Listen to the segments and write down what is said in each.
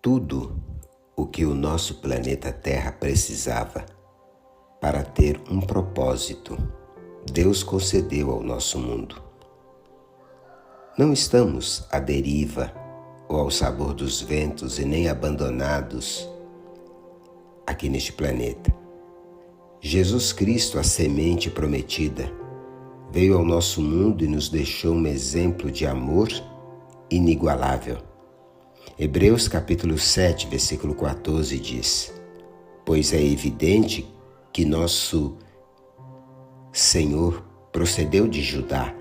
tudo o que o nosso planeta Terra precisava para ter um propósito, Deus concedeu ao nosso mundo. Não estamos à deriva ou ao sabor dos ventos e nem abandonados aqui neste planeta. Jesus Cristo, a semente prometida, veio ao nosso mundo e nos deixou um exemplo de amor inigualável. Hebreus capítulo 7, versículo 14 diz: Pois é evidente que nosso Senhor procedeu de Judá,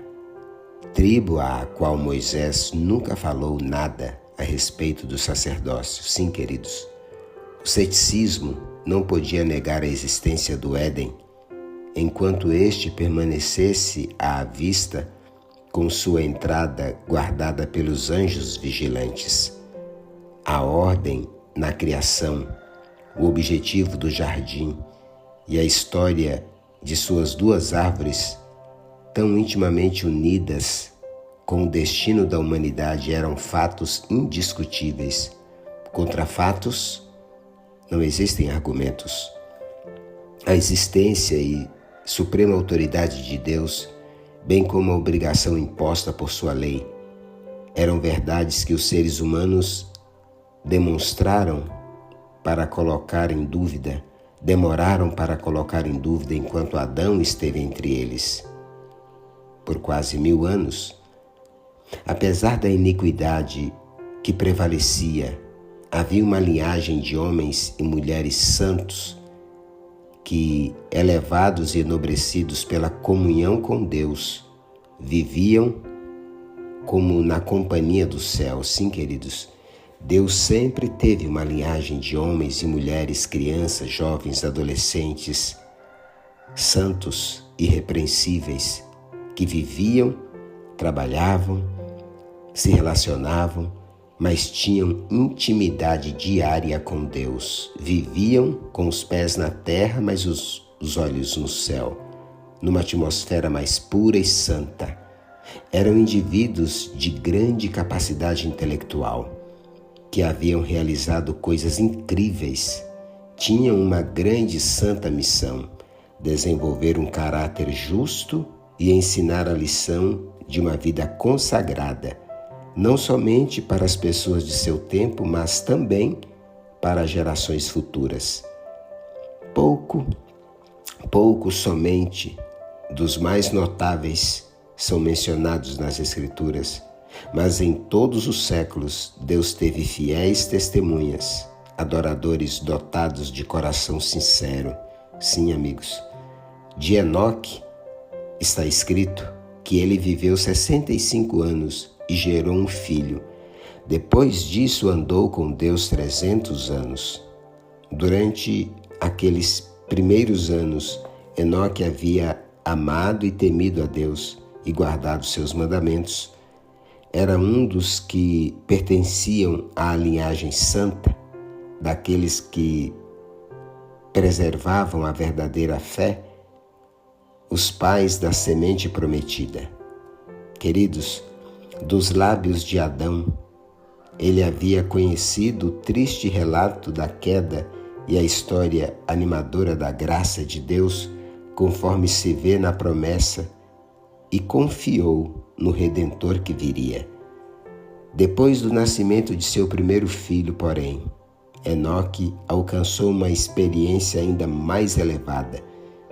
tribo à qual Moisés nunca falou nada a respeito do sacerdócio. Sim, queridos, o ceticismo não podia negar a existência do Éden, enquanto este permanecesse à vista com sua entrada guardada pelos anjos vigilantes. A ordem na criação, o objetivo do jardim e a história de suas duas árvores, tão intimamente unidas com o destino da humanidade, eram fatos indiscutíveis. Contra fatos, não existem argumentos. A existência e suprema autoridade de Deus, bem como a obrigação imposta por sua lei, eram verdades que os seres humanos demoraram para colocar em dúvida enquanto Adão esteve entre eles. Por quase 1000 anos, apesar da iniquidade que prevalecia, havia uma linhagem de homens e mulheres santos que, elevados e enobrecidos pela comunhão com Deus, viviam como na companhia do céu. Sim, queridos, Deus sempre teve uma linhagem de homens e mulheres, crianças, jovens, adolescentes, santos, irrepreensíveis, que viviam, trabalhavam, se relacionavam, mas tinham intimidade diária com Deus. Viviam com os pés na terra, mas os olhos no céu, numa atmosfera mais pura e santa. Eram indivíduos de grande capacidade intelectual, que haviam realizado coisas incríveis. Tinham uma grande e santa missão: desenvolver um caráter justo e ensinar a lição de uma vida consagrada, não somente para as pessoas de seu tempo, mas também para gerações futuras. Pouco somente dos mais notáveis são mencionados nas Escrituras, mas em todos os séculos Deus teve fiéis testemunhas, adoradores dotados de coração sincero. Sim, amigos, de Enoque está escrito que ele viveu 65 anos e gerou um filho. Depois disso andou com Deus 300 anos. Durante aqueles primeiros anos, Enoque havia amado e temido a Deus e guardado seus mandamentos. Era um dos que pertenciam à linhagem santa, daqueles que preservavam a verdadeira fé, os pais da semente prometida. Queridos, dos lábios de Adão, ele havia conhecido o triste relato da queda e a história animadora da graça de Deus, conforme se vê na promessa, e confiou no Redentor que viria. Depois do nascimento de seu primeiro filho, porém, Enoque alcançou uma experiência ainda mais elevada,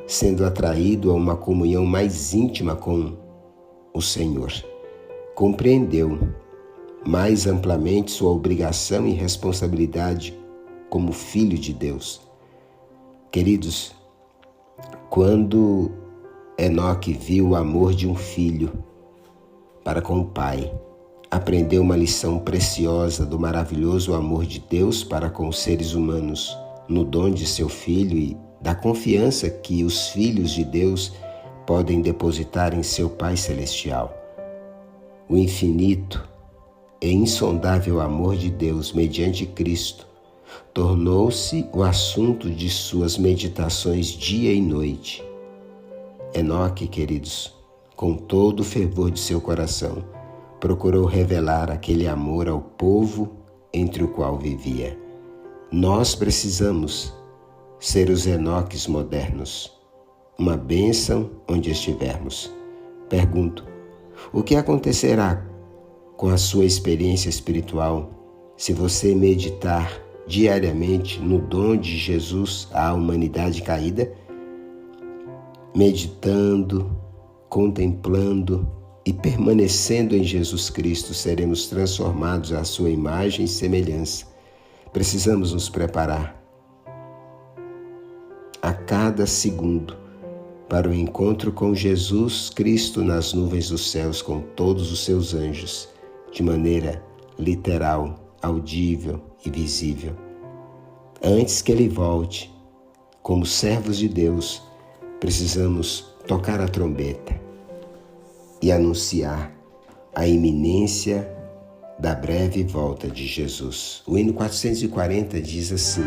sendo atraído a uma comunhão mais íntima com o Senhor. Compreendeu mais amplamente sua obrigação e responsabilidade como filho de Deus. Queridos, quando Enoque viu o amor de um filho para com o pai, aprendeu uma lição preciosa do maravilhoso amor de Deus para com os seres humanos, no dom de seu filho e da confiança que os filhos de Deus podem depositar em seu Pai Celestial. O infinito e insondável amor de Deus mediante Cristo tornou-se o assunto de suas meditações dia e noite. Enoque, queridos, com todo o fervor de seu coração, procurou revelar aquele amor ao povo entre o qual vivia. Nós precisamos ser os Enoques modernos, uma bênção onde estivermos. Pergunto, o que acontecerá com a sua experiência espiritual se você meditar diariamente no dom de Jesus à humanidade caída? Meditando, contemplando e permanecendo em Jesus Cristo, seremos transformados à sua imagem e semelhança. Precisamos nos preparar a cada segundo para o encontro com Jesus Cristo nas nuvens dos céus com todos os seus anjos, de maneira literal, audível e visível. Antes que Ele volte, como servos de Deus, precisamos tocar a trombeta e anunciar a iminência da breve volta de Jesus. O hino 440 diz assim: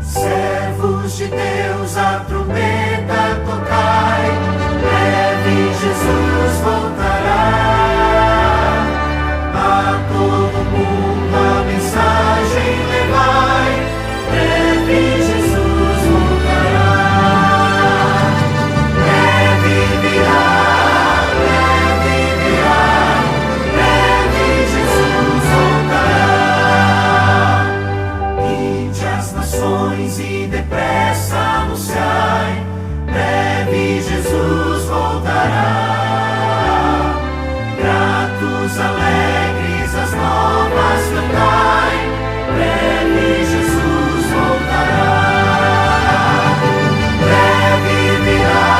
servos de Deus, a trombeta tocai, breve Jesus voltará. A todo mundo a mensagem levai, breve Jesus voltará. Breve virá, breve Jesus voltará. Ide as nações e depressa anunciai, breve Jesus voltará. Gratos, alegres, as novas cantai, breve Jesus voltará. Breve virá,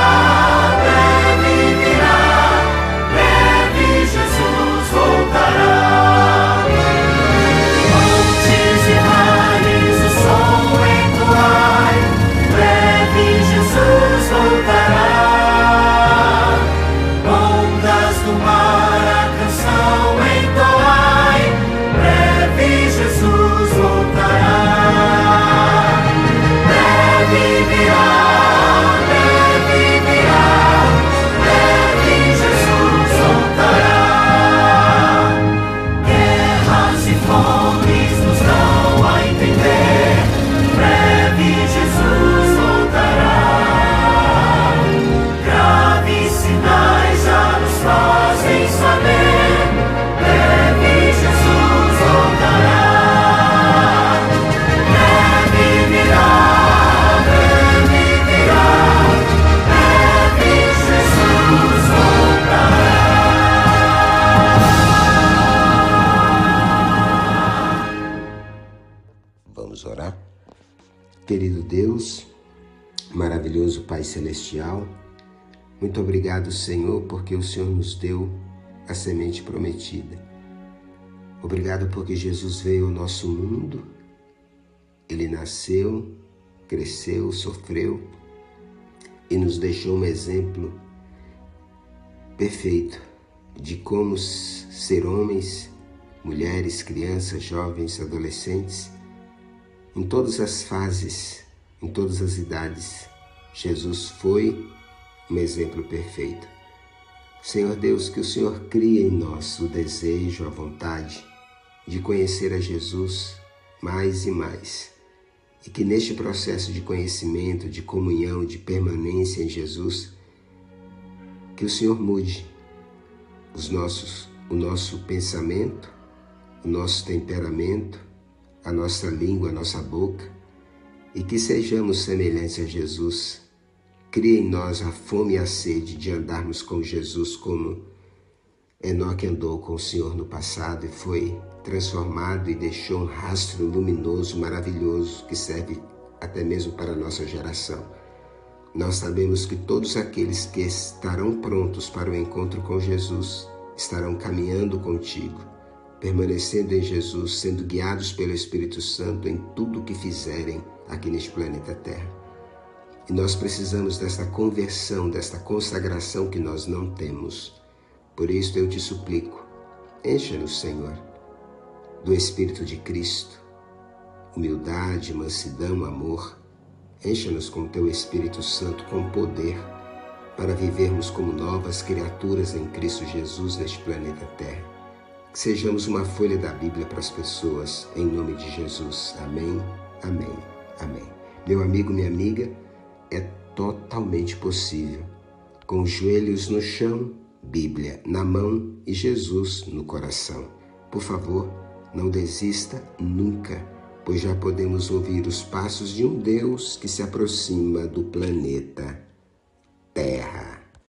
breve Jesus voltará. Montes e vales, o som entoai, breve Jesus voltará. Ondas do mar, a canção entoai, breve Jesus voltará. Breve virá, breve Jesus voltará. Guerras e fomes nos dão a entender, breve Jesus voltará. Graves sinais já nos fazem saber, breve Jesus voltará. Breve virá, breve Jesus voltará. Vamos orar? Querido Deus, maravilhoso Pai Celestial, muito obrigado, Senhor, porque o Senhor nos deu a semente prometida. Obrigado porque Jesus veio ao nosso mundo, Ele nasceu, cresceu, sofreu e nos deixou um exemplo perfeito de como ser homens, mulheres, crianças, jovens, adolescentes, em todas as fases, em todas as idades. Jesus foi um exemplo perfeito. Senhor Deus, que o Senhor crie em nós o desejo, a vontade de conhecer a Jesus mais e mais. E que neste processo de conhecimento, de comunhão, de permanência em Jesus, que o Senhor mude o nosso pensamento, o nosso temperamento, a nossa língua, a nossa boca, e que sejamos semelhantes a Jesus. Crie em nós a fome e a sede de andarmos com Jesus como Enoque andou com o Senhor no passado e foi transformado e deixou um rastro luminoso, maravilhoso, que serve até mesmo para a nossa geração. Nós sabemos que todos aqueles que estarão prontos para o encontro com Jesus estarão caminhando contigo, permanecendo em Jesus, sendo guiados pelo Espírito Santo em tudo o que fizerem aqui neste planeta Terra. E nós precisamos desta conversão, desta consagração que nós não temos. Por isso eu te suplico, Encha-nos, Senhor, do Espírito de Cristo, humildade, mansidão, amor. Encha-nos com o Teu Espírito Santo, com poder, para vivermos como novas criaturas em Cristo Jesus neste planeta Terra. Que sejamos uma folha da Bíblia para as pessoas, em nome de Jesus. Amém, amém, amém. Meu amigo, minha amiga, é totalmente possível. Com os joelhos no chão, Bíblia na mão e Jesus no coração. Por favor, não desista nunca, pois já podemos ouvir os passos de um Deus que se aproxima do planeta Terra.